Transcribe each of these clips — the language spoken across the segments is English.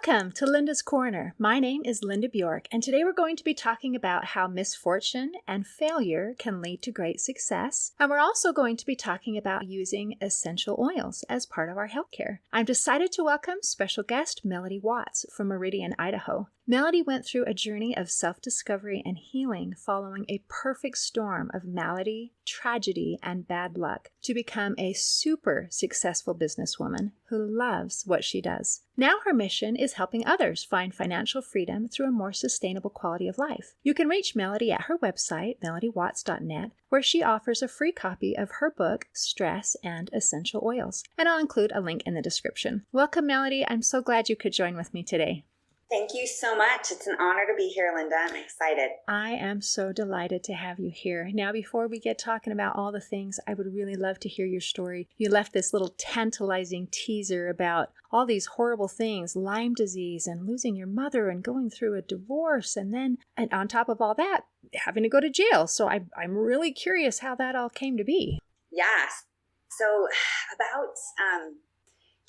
Welcome to Linda's Corner. My name is Linda Bjork, and today we're going to be talking about how misfortune and failure can lead to great success. And we're also going to be talking about using essential oils as part of our healthcare. I'm decided to welcome special guest Melody Watts from Meridian, Idaho. Melody went through a journey of self-discovery and healing following a perfect storm of malady, tragedy, and bad luck to become a super successful businesswoman who loves what she does. Now her mission is helping others find financial freedom through a more sustainable quality of life. You can reach Melody at her website, melodywatts.net, where she offers a free copy of her book, Stress and Essential Oils. And I'll include a link in the description. Welcome, Melody. I'm so glad you could join with me today. Thank you so much. It's an honor to be here, Linda. I'm excited. I am so delighted to have you here. Now, before we get talking about all the things, I would really love to hear your story. You left this little tantalizing teaser about all these horrible things, Lyme disease and losing your mother and going through a divorce. And on top of all that, having to go to jail. So I'm really curious how that all came to be. Yes. So about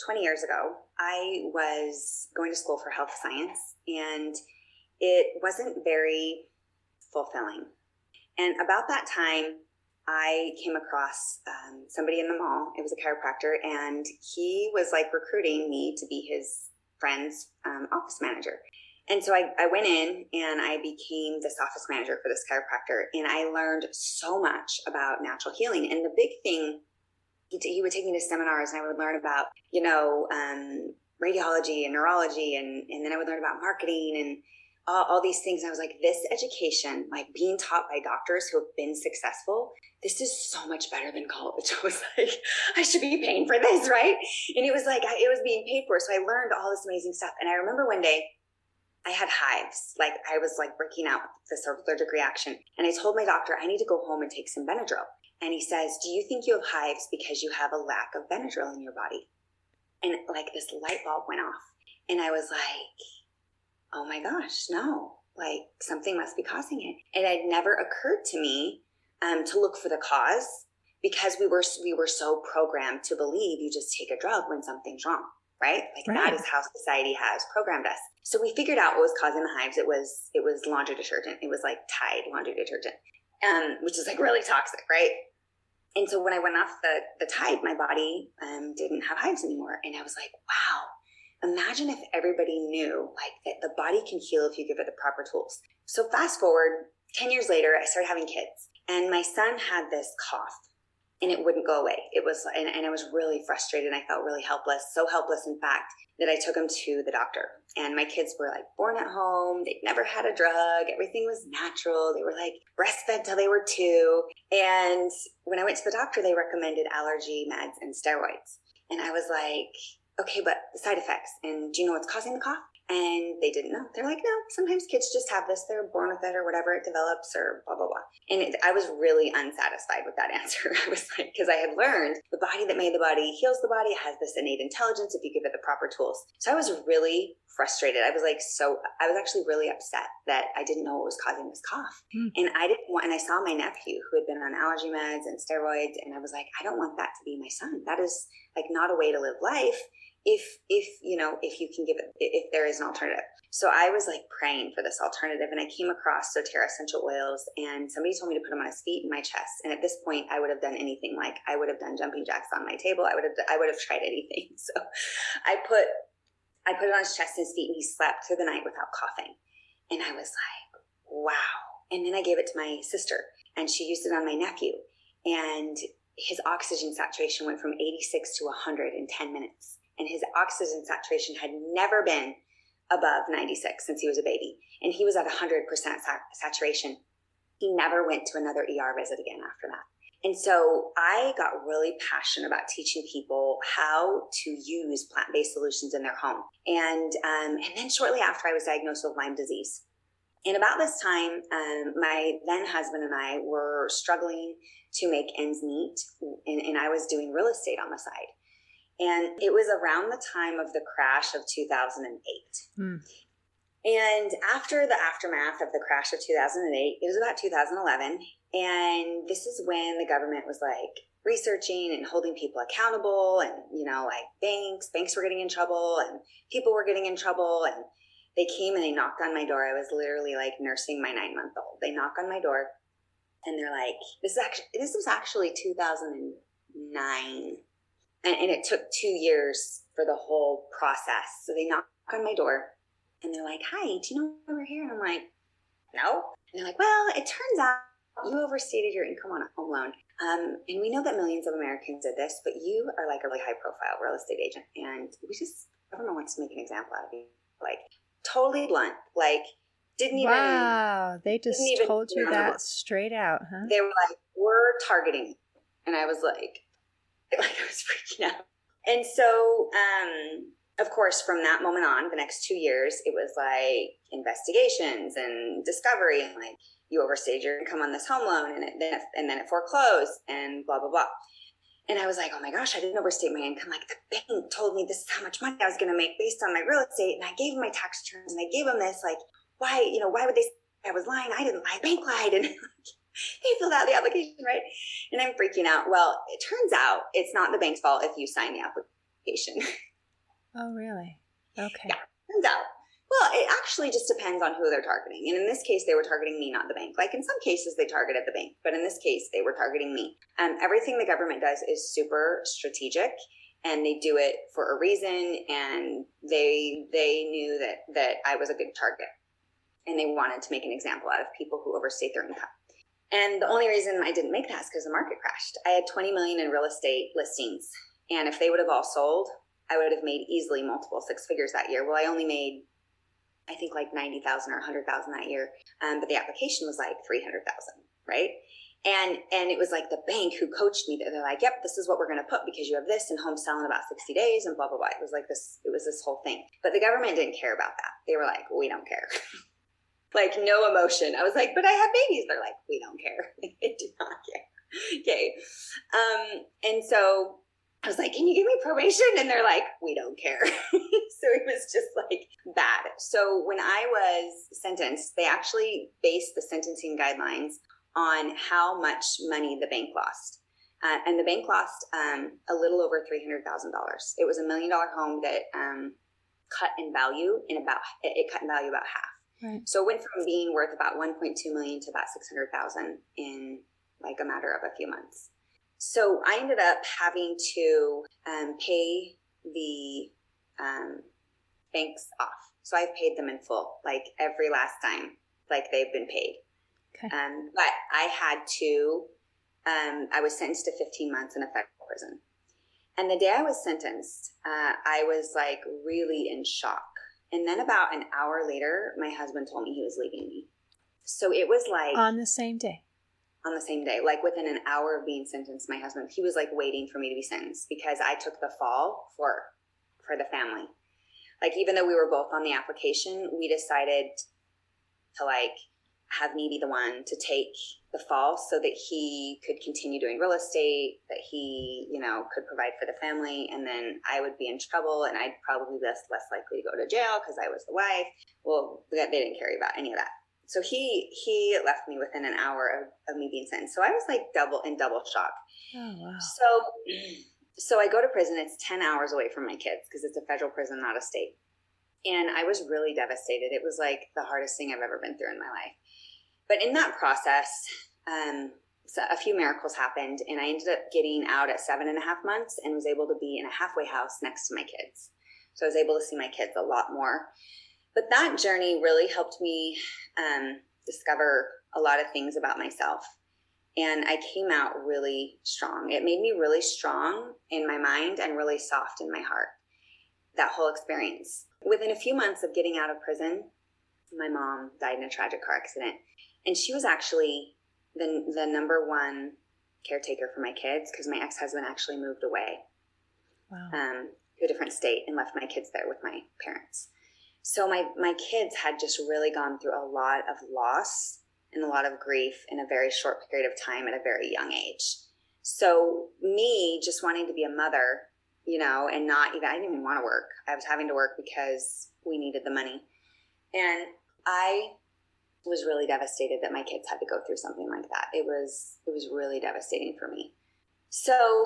20 years ago, I was going to school for health science, and it wasn't very fulfilling. And about that time, I came across somebody in the mall. It was a chiropractor, and he was like recruiting me to be his friend's office manager. And so I went in and I became this office manager for this chiropractor, and I learned so much about natural healing. And the big thing, he would take me to seminars, and I would learn about, radiology and neurology, and then I would learn about marketing and all these things. And I was like, this education, like being taught by doctors who have been successful, this is so much better than college. I was like, I should be paying for this, right? And it was like, it was being paid for. So I learned all this amazing stuff. And I remember one day I had hives, like I was like breaking out with this allergic reaction. And I told my doctor, I need to go home and take some Benadryl. And he says, do you think you have hives because you have a lack of Benadryl in your body? And like this light bulb went off. And I was like, oh my gosh, no, like something must be causing it. And it never occurred to me to look for the cause, because we were so programmed to believe you just take a drug when something's wrong, right? Like Right. That is how society has programmed us. So we figured out what was causing the hives. It was laundry detergent. It was like Tide laundry detergent, which is like really toxic, right? And so when I went off the Tide, my body didn't have hives anymore. And I was like, wow, imagine if everybody knew like that the body can heal if you give it the proper tools. So fast forward 10 years later, I started having kids, and my son had this cough and it wouldn't go away. It was, and I was really frustrated. I felt really helpless, so helpless, in fact, that I took him to the doctor. And my kids were like born at home. They'd never had a drug. Everything was natural. They were like breastfed till they were 2. And when I went to the doctor, they recommended allergy meds and steroids. And I was like, okay, but the side effects, and do you know what's causing the cough? And they didn't know. They're like, no, sometimes kids just have this. They're born with it or whatever, it develops or blah, blah, blah. And I was really unsatisfied with that answer. I was like, because I had learned the body that made the body heals the body. It has this innate intelligence if you give it the proper tools. So I was really frustrated. I was actually really upset that I didn't know what was causing this cough. And and I saw my nephew who had been on allergy meds and steroids. And I was like, I don't want that to be my son. That is like not a way to live life. If you can give it, if there is an alternative. So I was like praying for this alternative, and I came across doTERRA essential oils, and somebody told me to put them on his feet and my chest. And at this point I would have done anything. Like I would have done jumping jacks on my table. I would have tried anything. So I put it on his chest and his feet, and he slept through the night without coughing. And I was like, wow. And then I gave it to my sister, and she used it on my nephew, and his oxygen saturation went from 86 to 100 in 10 minutes. And his oxygen saturation had never been above 96 since he was a baby. And he was at 100% saturation. He never went to another ER visit again after that. And so I got really passionate about teaching people how to use plant-based solutions in their home. And then shortly after, I was diagnosed with Lyme disease. And about this time, my then husband and I were struggling to make ends meet. And I was doing real estate on the side. And it was around the time of the crash of 2008. And after the aftermath of the crash of 2008, it was about 2011. And this is when the government was like, researching and holding people accountable, and, like banks were getting in trouble and people were getting in trouble. And they came and they knocked on my door. I was literally like nursing my 9-month-old. They knock on my door and they're like, this was actually 2009. And it took 2 years for the whole process. So they knock on my door and they're like, hi, do you know why we're here? And I'm like, no. And they're like, well, it turns out you overstated your income on a home loan. And we know that millions of Americans did this, but you are like a really high profile real estate agent. And government wants to make an example out of you. Like totally blunt, like Wow, they just told you that straight out, huh? They were like, we're targeting you. And I was like I was freaking out. And so, of course, from that moment on, the next 2 years, it was like investigations and discovery, and like you overstayed your income on this home loan, and then it foreclosed, and blah blah blah. And I was like, oh my gosh, I didn't overstate my income. Like the bank told me this is how much money I was going to make based on my real estate, and I gave them my tax returns, and I gave them this. Like, why would they say I was lying? I didn't lie. Bank lied, and they filled out the application, right? And I'm freaking out. Well, it turns out it's not the bank's fault if you sign the application. Oh, really? Okay. Yeah, turns out. Well, it actually just depends on who they're targeting. And in this case, they were targeting me, not the bank. Like in some cases, they targeted the bank. But in this case, they were targeting me. Everything the government does is super strategic. And they do it for a reason. And they knew that I was a good target. And they wanted to make an example out of people who overstate their income. And the only reason I didn't make that is because the market crashed. I had 20 million in real estate listings. And if they would have all sold, I would have made easily multiple six figures that year. Well, I only made, I think, like 90,000 or 100,000 that year. But the application was like 300,000, right? And it was like the bank who coached me. They're like, yep, this is what we're going to put because you have this and home sell in about 60 days and blah, blah, blah. It was this whole thing. But the government didn't care about that. They were like, we don't care. Like no emotion. I was like, but I have babies. They're like, we don't care. They do not care. Okay. And so I was like, can you give me probation? And they're like, we don't care. So it was just like bad. So when I was sentenced, they actually based the sentencing guidelines on how much money the bank lost. And the bank lost a little over $300,000. It was $1 million home that cut in value about half. Right. So it went from being worth about 1.2 million to about 600,000 in like a matter of a few months. So I ended up having to pay the banks off. So I've paid them in full, like every last time, like they've been paid. Okay. But I had to, I was sentenced to 15 months in a federal prison. And the day I was sentenced, I was like really in shock. And then about an hour later, my husband told me he was leaving me. So it was like... On the same day? On the same day. Like within an hour of being sentenced, my husband, he was like waiting for me to be sentenced because I took the fall for the family. Like even though we were both on the application, we decided to like have me be the one to take the fall so that he could continue doing real estate, that he, could provide for the family. And then I would be in trouble and I'd probably be less likely to go to jail because I was the wife. Well, they didn't care about any of that. So he left me within an hour of me being sentenced. So I was like in double shock. Oh, wow. So I go to prison. It's 10 hours away from my kids because it's a federal prison, not a state. And I was really devastated. It was like the hardest thing I've ever been through in my life. But in that process, so a few miracles happened, and I ended up getting out at 7.5 months and was able to be in a halfway house next to my kids. So I was able to see my kids a lot more. But that journey really helped me discover a lot of things about myself. And I came out really strong. It made me really strong in my mind and really soft in my heart, that whole experience. Within a few months of getting out of prison, my mom died in a tragic car accident. And she was actually the number one caretaker for my kids because my ex-husband actually moved away. Wow. To a different state and left my kids there with my parents. So my kids had just really gone through a lot of loss and a lot of grief in a very short period of time at a very young age. So me just wanting to be a mother, and I didn't even want to work. I was having to work because we needed the money. And I was really devastated that my kids had to go through something like that. It was really devastating for me. So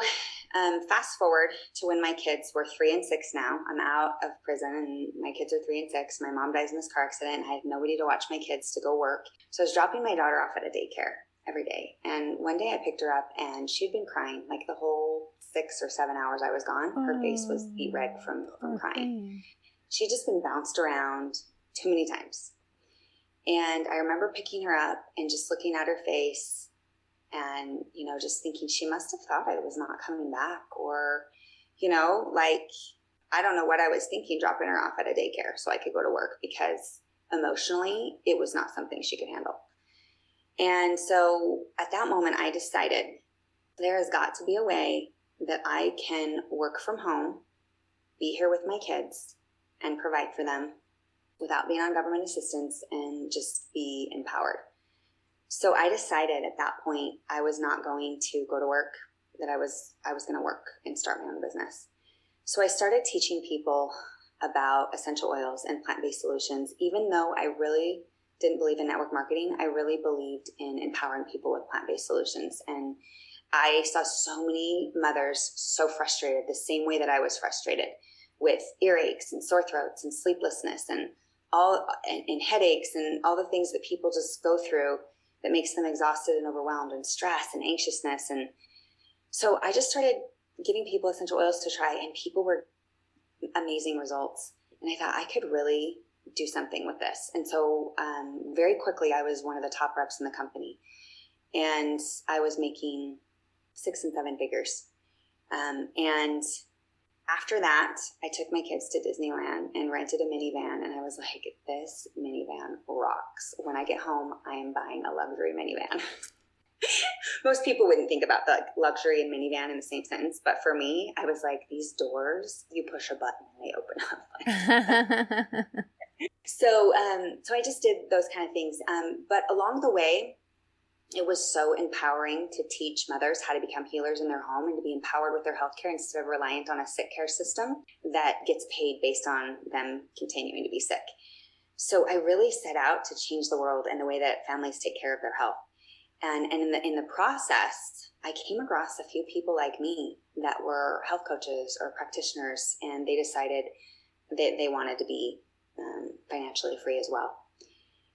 fast forward to when my kids were 3 and 6 now. I'm out of prison and my kids are 3 and 6. My mom dies in this car accident and I had nobody to watch my kids to go work. So I was dropping my daughter off at a daycare every day. And one day I picked her up and she'd been crying like the whole 6 or 7 hours I was gone. Her face was beet red from crying. She'd just been bounced around too many times. And I remember picking her up and just looking at her face and, just thinking she must have thought I was not coming back or, I don't know what I was thinking dropping her off at a daycare so I could go to work because emotionally it was not something she could handle. And so at that moment I decided there has got to be a way that I can work from home, be here with my kids and provide for them without being on government assistance and just be empowered. So I decided at that point I was not going to go to work, that I was going to work and start my own business. So I started teaching people about essential oils and plant-based solutions. Even though I really didn't believe in network marketing, I really believed in empowering people with plant-based solutions. And I saw so many mothers so frustrated the same way that I was frustrated with earaches and sore throats and sleeplessness and headaches and all the things that people just go through that makes them exhausted and overwhelmed and stress and anxiousness. And so I just started giving people essential oils to try and people were amazing results. And I thought I could really do something with this. And so very quickly, I was one of the top reps in the company and I was making 6 and 7 figures. And after that, I took my kids to Disneyland and rented a minivan. And I was like, this minivan rocks. When I get home, I am buying a luxury minivan. Most people wouldn't think about the luxury and minivan in the same sentence. But for me, I was like, these doors, you push a button and they open up. So I just did those kind of things. But along the way, it was so empowering to teach mothers how to become healers in their home and to be empowered with their healthcare instead of reliant on a sick care system that gets paid based on them continuing to be sick. So I really set out to change the world and the way that families take care of their health. And in the process, I came across a few people like me that were health coaches or practitioners, and they decided that they wanted to be financially free as well.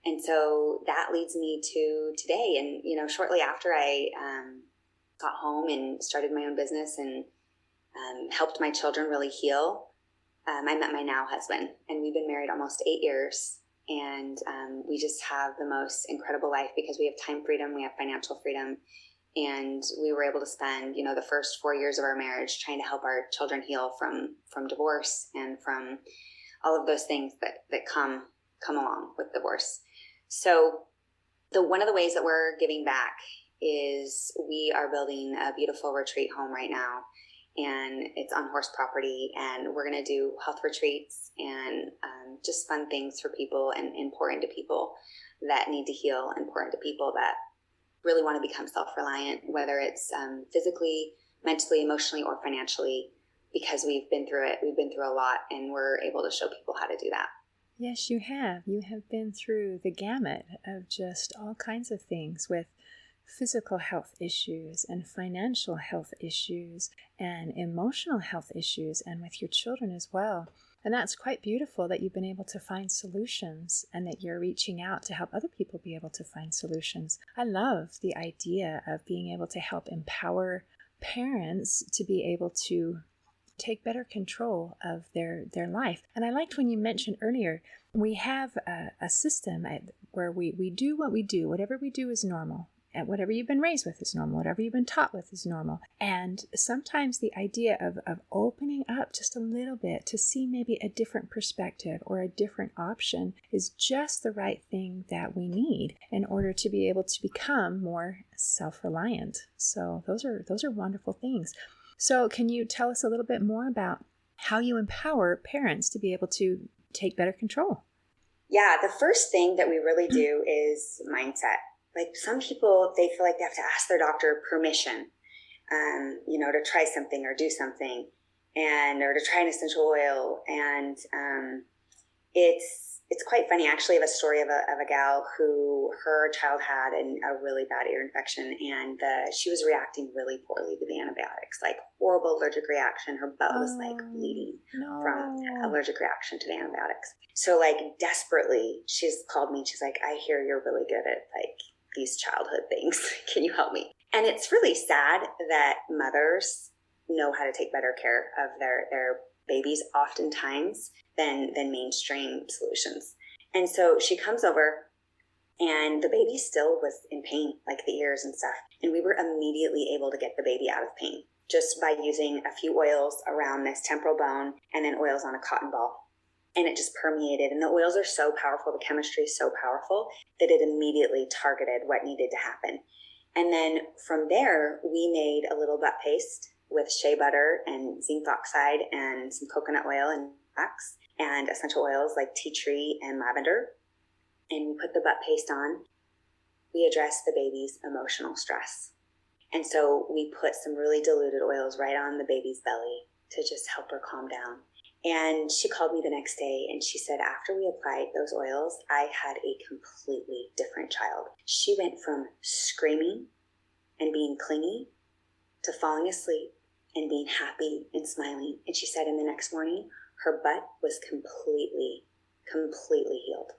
And so that leads me to today. And, shortly after I got home and started my own business and helped my children really heal, I met my now husband. And we've been married almost 8 years. And we just have the most incredible life because we have time freedom, we have financial freedom. And we were able to spend, the first 4 years of our marriage trying to help our children heal from divorce and from all of those things that come along with divorce. So one of the ways that we're giving back is we are building a beautiful retreat home right now, and it's on horse property, and we're going to do health retreats and just fun things for people and pour into people that need to heal and pour into people that really want to become self-reliant, whether it's physically, mentally, emotionally, or financially, because we've been through it. We've been through a lot, and we're able to show people how to do that. Yes, you have. You have been through the gamut of just all kinds of things with physical health issues and financial health issues and emotional health issues and with your children as well. And that's quite beautiful that you've been able to find solutions and that you're reaching out to help other people be able to find solutions. I love the idea of being able to help empower parents to be able to take better control of their life. And I liked when you mentioned earlier, we have a system where we do what we do. Whatever we do is normal. And whatever you've been raised with is normal. Whatever you've been taught with is normal. And sometimes the idea of opening up just a little bit to see maybe a different perspective or a different option is just the right thing that we need in order to be able to become more self-reliant. So those are wonderful things. So can you tell us a little bit more about how you empower parents to be able to take better control? Yeah, the first thing that we really do is mindset. Like some people, they feel like they have to ask their doctor permission, to try something or do something or to try an essential oil. And it's quite funny. I actually have a story of a gal who her child had a really bad ear infection, and she was reacting really poorly to the antibiotics, like horrible allergic reaction. Her butt was like bleeding from allergic reaction to the antibiotics. So like desperately, she's called me and she's like, I hear you're really good at like these childhood things. Can you help me? And it's really sad that mothers know how to take better care of their babies oftentimes than mainstream solutions. And so she comes over and the baby still was in pain, like the ears and stuff. And we were immediately able to get the baby out of pain just by using a few oils around this temporal bone and then oils on a cotton ball. And it just permeated. And the oils are so powerful, the chemistry is so powerful that it immediately targeted what needed to happen. And then from there, we made a little butt paste with shea butter and zinc oxide and some coconut oil and wax and essential oils like tea tree and lavender. And we put the butt paste on. We addressed the baby's emotional stress. And so we put some really diluted oils right on the baby's belly to just help her calm down. And she called me the next day and she said, after we applied those oils, I had a completely different child. She went from screaming and being clingy to falling asleep and being happy and smiling. And she said in the next morning, her butt was completely healed.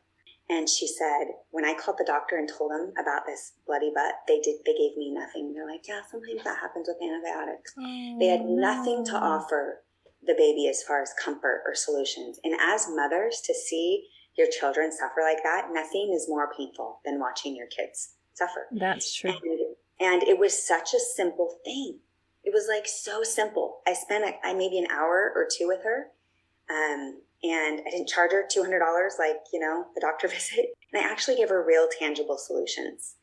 And she said, when I called the doctor and told them about this bloody butt, they gave me nothing. They're like, yeah, sometimes that happens with antibiotics. They had nothing to offer the baby as far as comfort or solutions. And as mothers, to see your children suffer like that, nothing is more painful than watching your kids suffer. That's true. And it was such a simple thing. It was like so simple. I spent maybe an hour or two with her. And I didn't charge her $200 like, the doctor visit. And I actually gave her real tangible solutions.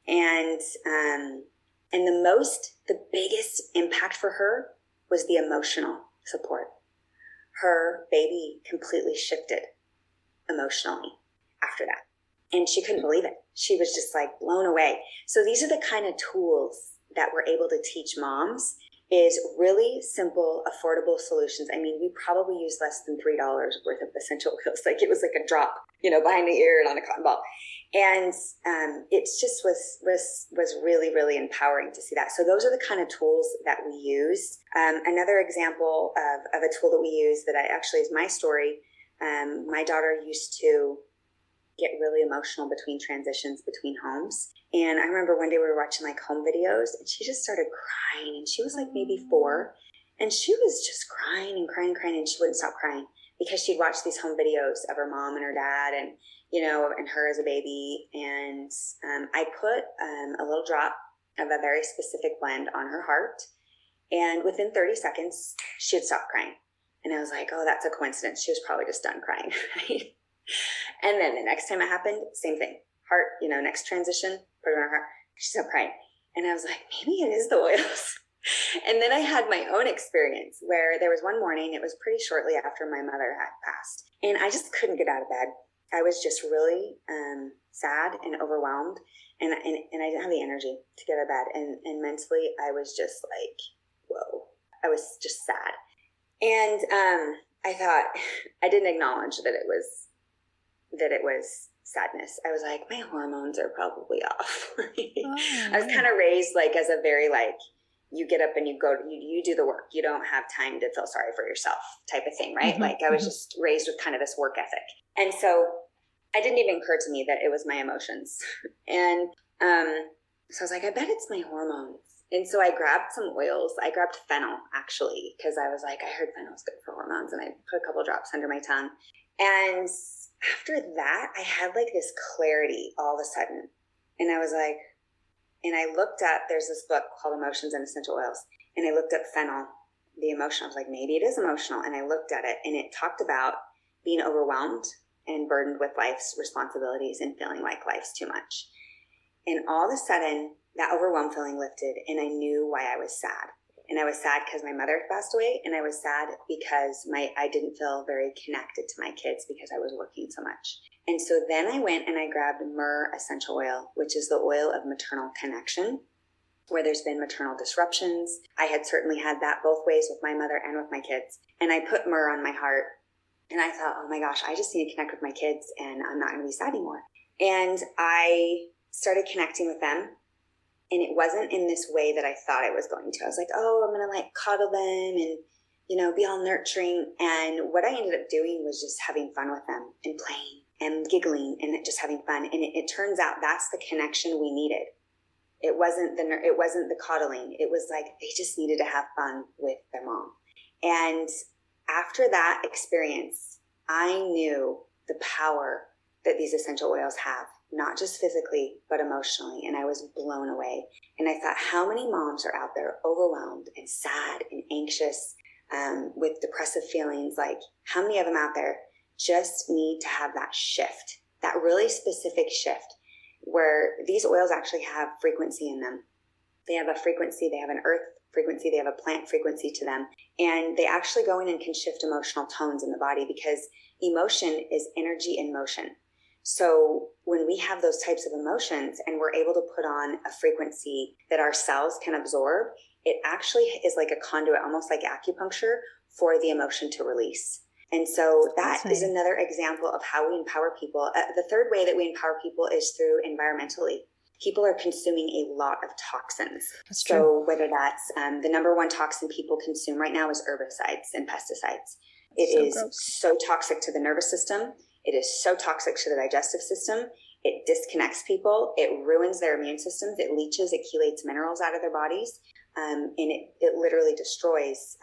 And the biggest impact for her was the emotional support. Her baby completely shifted emotionally after that. And she couldn't believe it. She was just like blown away. So these are the kind of tools that we're able to teach moms, is really simple, affordable solutions. I mean, we probably used less than $3 worth of essential oils. Like it was like a drop, behind the ear and on a cotton ball. And it just was really, really empowering to see that. So those are the kind of tools that we use. Another example of a tool that we use that actually is my story. My daughter used to get really emotional between transitions between homes. And I remember one day we were watching like home videos and she just started crying, and she was like maybe 4, and she was just crying and crying and she wouldn't stop crying because she'd watched these home videos of her mom and her dad and, and her as a baby. And I put a little drop of a very specific blend on her heart, and within 30 seconds, she had stopped crying. And I was like, oh, that's a coincidence. She was probably just done crying, right? And then the next time it happened, same thing. Heart, next transition, put it on her heart. She stopped crying. And I was like, maybe it is the oils. And then I had my own experience where there was one morning, it was pretty shortly after my mother had passed, and I just couldn't get out of bed. I was just really sad and overwhelmed, and I didn't have the energy to get out of bed. And mentally, I was just like, whoa. I was just sad. And I thought, I didn't acknowledge that it was sadness. I was like, my hormones are probably off. I was kind of raised like as a very like, you get up and you go, you do the work. You don't have time to feel sorry for yourself type of thing, right? Like I was just raised with kind of this work ethic. And so it didn't even occur to me that it was my emotions. And so I was like, I bet it's my hormones. And so I grabbed some oils. I grabbed fennel, actually, because I was like, I heard fennel's good for hormones. And I put a couple drops under my tongue. And after that, I had like this clarity all of a sudden. And I was like, and I looked up, there's this book called Emotions and Essential Oils. And I looked up fennel, the emotion. I was like, maybe it is emotional. And I looked at it, and it talked about being overwhelmed and burdened with life's responsibilities and feeling like life's too much. And all of a sudden, that overwhelmed feeling lifted, and I knew why I was sad. And I was sad because my mother had passed away, and I was sad because I didn't feel very connected to my kids because I was working so much. And so then I went and I grabbed myrrh essential oil, which is the oil of maternal connection, where there's been maternal disruptions. I had certainly had that both ways with my mother and with my kids. And I put myrrh on my heart, And I thought, oh my gosh, I just need to connect with my kids and I'm not going to be sad anymore. And I started connecting with them. And it wasn't in this way that I thought it was going to. I was like, oh, I'm going to like cuddle them and, you know, be all nurturing. And what I ended up doing was just having fun with them and playing and giggling and just having fun. And it turns out that's the connection we needed. It wasn't the coddling. It was like they just needed to have fun with their mom. And after that experience, I knew the power that these essential oils have, not just physically, but emotionally. And I was blown away. And I thought, how many moms are out there overwhelmed and sad and anxious with depressive feelings? Like, how many of them out there just need to have that shift, that really specific shift, where these oils actually have frequency in them. They have a frequency, they have an earth frequency, they have a plant frequency to them. And they actually go in and can shift emotional tones in the body, because emotion is energy in motion. So when we have those types of emotions and we're able to put on a frequency that our cells can absorb, it actually is like a conduit, almost like acupuncture, for the emotion to release. And so that is another example of how we empower people. The third way that we empower people is through environmentally. People are consuming a lot of toxins. That's true. So whether that's the number one toxin people consume right now is herbicides and pesticides. It is so toxic to the nervous system. It is so toxic to the digestive system. It disconnects people. It ruins their immune systems. It leaches, it chelates minerals out of their bodies. And it literally destroys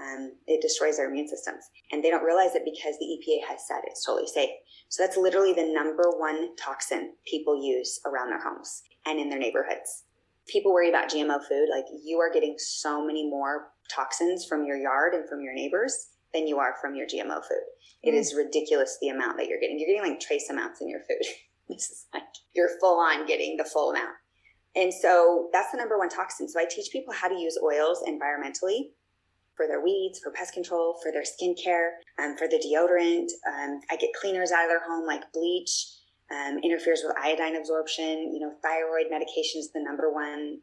their immune systems. And they don't realize it because the EPA has said it's totally safe. So that's literally the number one toxin people use around their homes and in their neighborhoods. People worry about GMO food. Like, you are getting so many more toxins from your yard and from your neighbors than you are from your GMO food. It is ridiculous the amount that you're getting. You're getting like trace amounts in your food. This is like, you're full on getting the full amount. And so that's the number one toxin. So I teach people how to use oils environmentally for their weeds, for pest control, for their skincare, for the deodorant. I get cleaners out of their home, like bleach, interferes with iodine absorption. You know, thyroid medication is the number one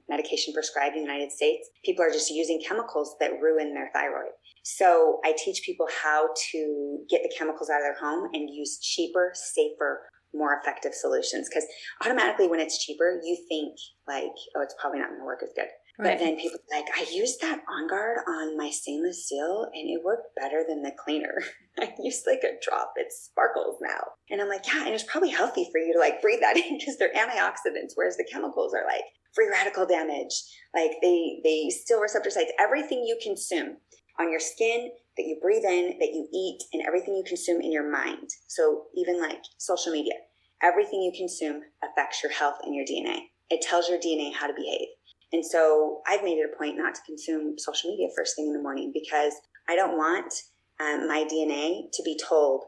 medication prescribed in the United States. People are just using chemicals that ruin their thyroid. So I teach people how to get the chemicals out of their home and use cheaper, safer, more effective solutions. Because automatically when it's cheaper, you think like, oh, it's probably not going to work as good. Right. But then people are like, I used that On Guard on my stainless steel and it worked better than the cleaner. I used like a drop. It sparkles now. And I'm like, yeah, and it's probably healthy for you to like breathe that in because they're antioxidants, whereas the chemicals are like free radical damage. Like they steal receptor sites. Everything you consume on your skin, that you breathe in, that you eat, and everything you consume in your mind. So even like social media, everything you consume affects your health and your DNA. It tells your DNA how to behave. And so I've made it a point not to consume social media first thing in the morning, because I don't want my DNA to be told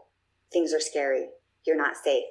things are scary, you're not safe,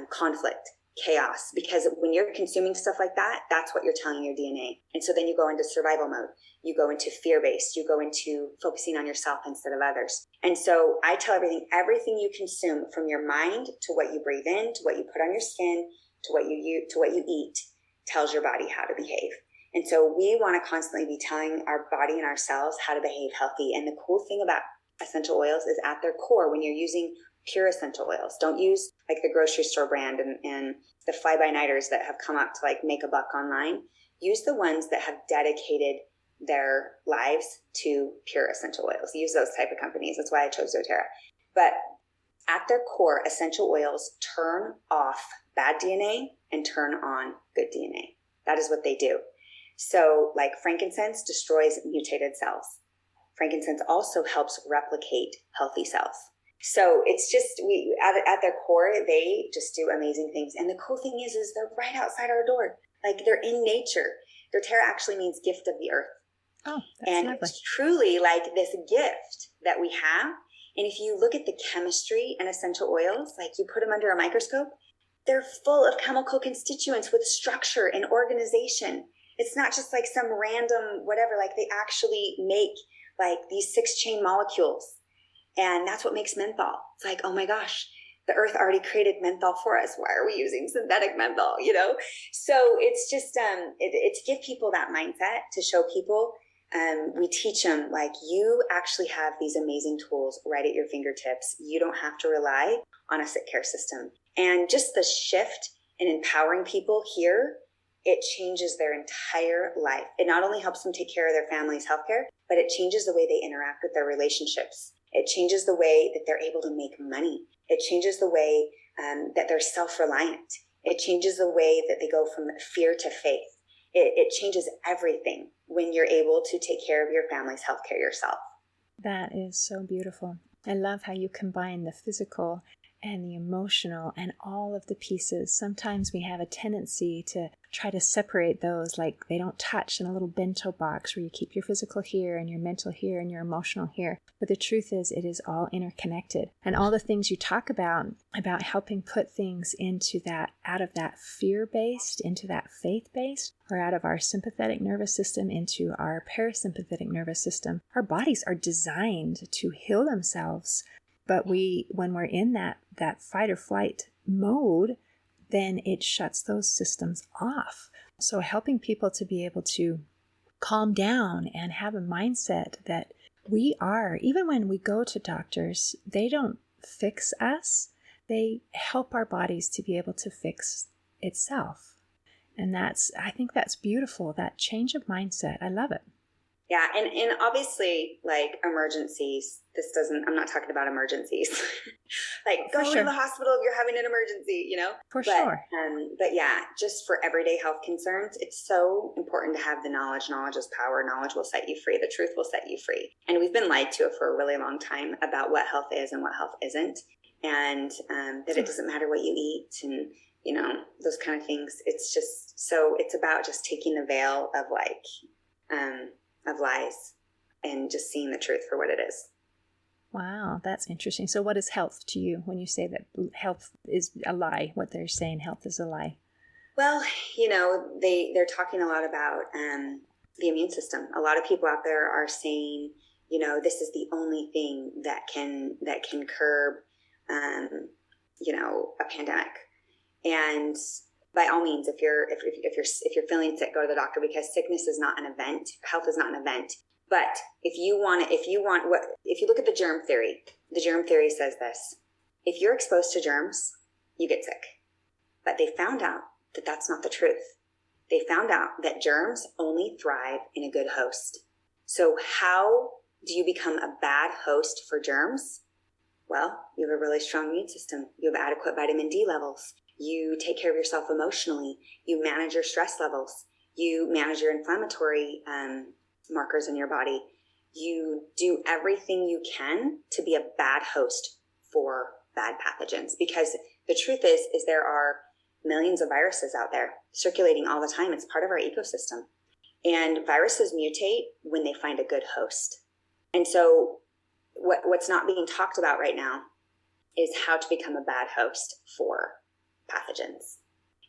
conflict, chaos. Because when you're consuming stuff like that, that's what you're telling your DNA. And so then you go into survival mode. You go into fear-based. You go into focusing on yourself instead of others. And so I tell everything you consume, from your mind to what you breathe in, to what you put on your skin, to what you eat, tells your body how to behave. And so we want to constantly be telling our body and our cells how to behave healthy. And the cool thing about essential oils is at their core, when you're using pure essential oils, don't use like the grocery store brand and the fly-by-nighters that have come up to like make a buck online. Use the ones that have dedicated their lives to pure essential oils. Use those type of companies. That's why I chose doTERRA. But at their core, essential oils turn off bad DNA and turn on good DNA. That is what they do. So like frankincense destroys mutated cells. Frankincense also helps replicate healthy cells. So it's just, at their core, they just do amazing things. And the cool thing is they're right outside our door. Like, they're in nature. doTERRA actually means gift of the earth. Oh, that's and lovely. It's truly like this gift that we have. And if you look at the chemistry and essential oils, like you put them under a microscope, they're full of chemical constituents with structure and organization. It's not just like some random whatever, like they actually make like these 6-chain molecules. And that's what makes menthol. It's like, oh my gosh, the earth already created menthol for us. Why are we using synthetic menthol, you know? So it's just, it's to give people that mindset, to show people We teach them, like, you actually have these amazing tools right at your fingertips. You don't have to rely on a sick care system. And just the shift in empowering people here, it changes their entire life. It not only helps them take care of their family's healthcare, but it changes the way they interact with their relationships. It changes the way that they're able to make money. It changes the way that they're self-reliant. It changes the way that they go from fear to faith. It changes everything when you're able to take care of your family's healthcare yourself. That is so beautiful. I love how you combine the physical and the emotional and all of the pieces. Sometimes we have a tendency to try to separate those, like they don't touch, in a little bento box where you keep your physical here and your mental here and your emotional here. But the truth is, it is all interconnected. And all the things you talk about helping put things into that, out of that fear-based into that faith-based, or out of our sympathetic nervous system into our parasympathetic nervous system. Our bodies are designed to heal themselves. But when we're in that fight or flight mode, then it shuts those systems off. So helping people to be able to calm down and have a mindset that we are, even when we go to doctors, they don't fix us. They help our bodies to be able to fix itself. And I think that's beautiful, that change of mindset. I love it. Yeah, and obviously, like, emergencies, I'm not talking about emergencies. Like, go to the hospital if you're having an emergency, Sure. But yeah, just for everyday health concerns, it's so important to have the knowledge. Knowledge is power. Knowledge will set you free. The truth will set you free. And we've been lied to for a really long time about what health is and what health isn't. And that it doesn't matter what you eat and, those kind of things. It's just, so it's about just taking the veil of of lies and just seeing the truth for what it is. Wow, that's interesting. So what is health to you when you say that health is a lie? What they're saying, health is a lie? Well, they're talking a lot about the immune system. A lot of people out there are saying, this is the only thing that can curb, a pandemic. And by all means, if you're feeling sick, go to the doctor, because sickness is not an event. Health is not an event. But if you look at the germ theory says this: if you're exposed to germs, you get sick. But they found out that that's not the truth. They found out that germs only thrive in a good host. So how do you become a bad host for germs? Well, you have a really strong immune system. You have adequate vitamin D levels. You take care of yourself emotionally. You manage your stress levels. You manage your inflammatory markers in your body. You do everything you can to be a bad host for bad pathogens. Because the truth is there are millions of viruses out there circulating all the time. It's part of our ecosystem. And viruses mutate when they find a good host. And so what's not being talked about right now is how to become a bad host for pathogens.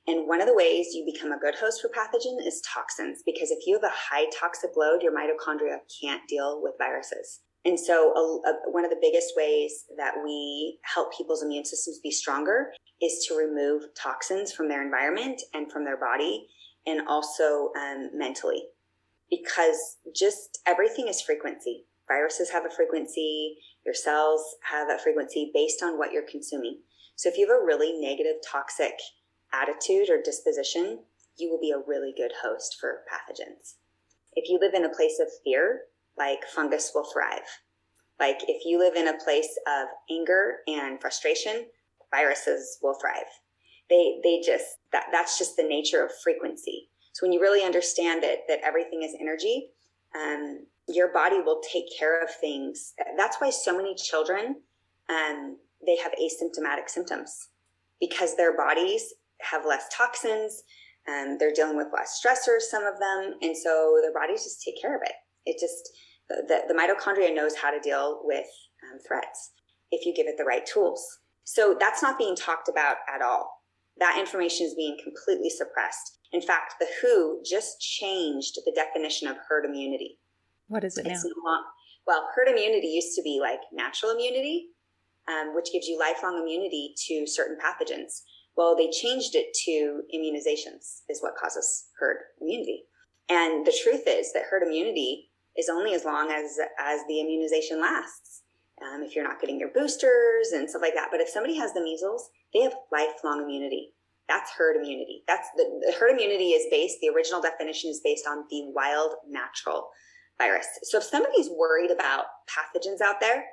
And one of the ways you become a good host for pathogen is toxins, because if you have a high toxic load, your mitochondria can't deal with viruses. And so one of the biggest ways that we help people's immune systems be stronger is to remove toxins from their environment and from their body, and also mentally, because just everything is frequency. Viruses have a frequency, your cells have a frequency based on what you're consuming. So if you have a really negative, toxic attitude or disposition, you will be a really good host for pathogens. If you live in a place of fear, like, fungus will thrive. Like, if you live in a place of anger and frustration, viruses will thrive. That's just the nature of frequency. So when you really understand that everything is energy, your body will take care of things. That's why so many children, they have asymptomatic symptoms, because their bodies have less toxins, and they're dealing with less stressors, some of them. And so their bodies just take care of it. It just, the mitochondria knows how to deal with threats if you give it the right tools. So that's not being talked about at all. That information is being completely suppressed. In fact, the WHO just changed the definition of herd immunity. What is it now? Well, herd immunity used to be like natural immunity, which gives you lifelong immunity to certain pathogens. Well, they changed it to immunizations is what causes herd immunity. And the truth is that herd immunity is only as long as the immunization lasts. If you're not getting your boosters and stuff like that. But if somebody has the measles, they have lifelong immunity. That's herd immunity. That's the herd immunity is based, the original definition is based on the wild natural virus. So if somebody's worried about pathogens out there,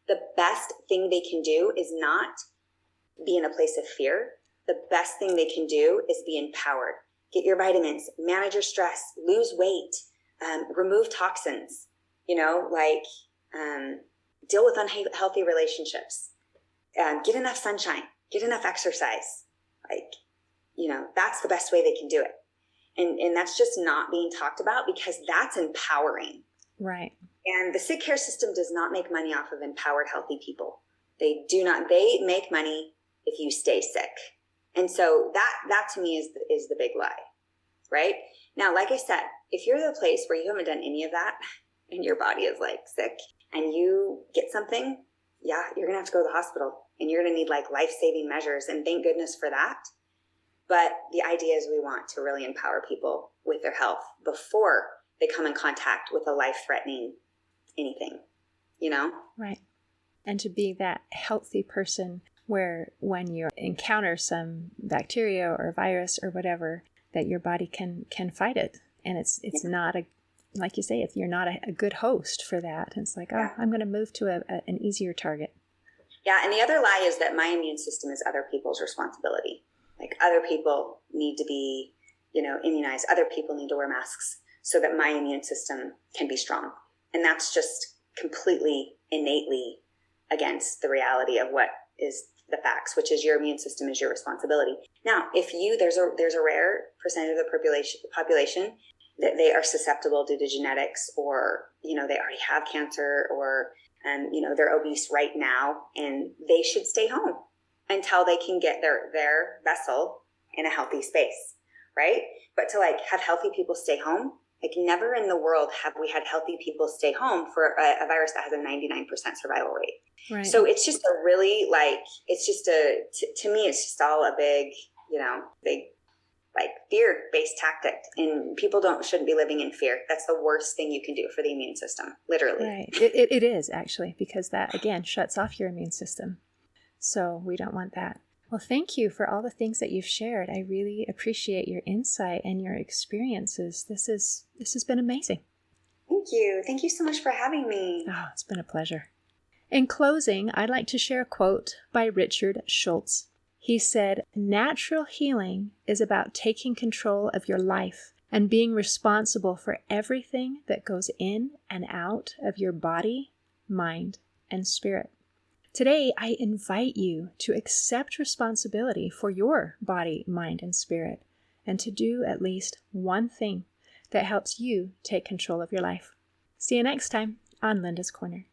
the best thing they can do is not be in a place of fear. The best thing they can do is be empowered. Get your vitamins, manage your stress, lose weight, remove toxins, deal with unhealthy relationships, get enough sunshine, get enough exercise. That's the best way they can do it. And that's just not being talked about because that's empowering. Right. And the sick care system does not make money off of empowered, healthy people. They do not. They make money if you stay sick. And so that to me is the big lie, right? Now, like I said, if you're at a place where you haven't done any of that and your body is like sick and you get something, yeah, you're going to have to go to the hospital and you're going to need like life-saving measures. And thank goodness for that. But the idea is we want to really empower people with their health before they come in contact with a life-threatening anything, Right. And to be that healthy person where when you encounter some bacteria or virus or whatever, that your body can fight it. And it's not like you say, if you're not a good host for that, it's like, I'm going to move to an easier target. Yeah. And the other lie is that my immune system is other people's responsibility. Like other people need to be, immunized. Other people need to wear masks so that my immune system can be strong. And that's just completely innately against the reality of what is the facts, which is your immune system is your responsibility. Now, if there's a rare percentage of the population that they are susceptible due to genetics, or, they already have cancer, or, they're obese right now, and they should stay home until they can get their vessel in a healthy space, right? But to have healthy people stay home, never in the world have we had healthy people stay home for a virus that has a 99% survival rate. Right. So it's just a really to me, it's just all a big, big fear-based tactic. And people shouldn't be living in fear. That's the worst thing you can do for the immune system, literally. Right. It is actually, because that again shuts off your immune system. So we don't want that. Well, thank you for all the things that you've shared. I really appreciate your insight and your experiences. This has been amazing. Thank you. Thank you so much for having me. Oh, it's been a pleasure. In closing, I'd like to share a quote by Richard Schultz. He said, "Natural healing is about taking control of your life and being responsible for everything that goes in and out of your body, mind, and spirit." Today, I invite you to accept responsibility for your body, mind, and spirit, and to do at least one thing that helps you take control of your life. See you next time on Linda's Corner.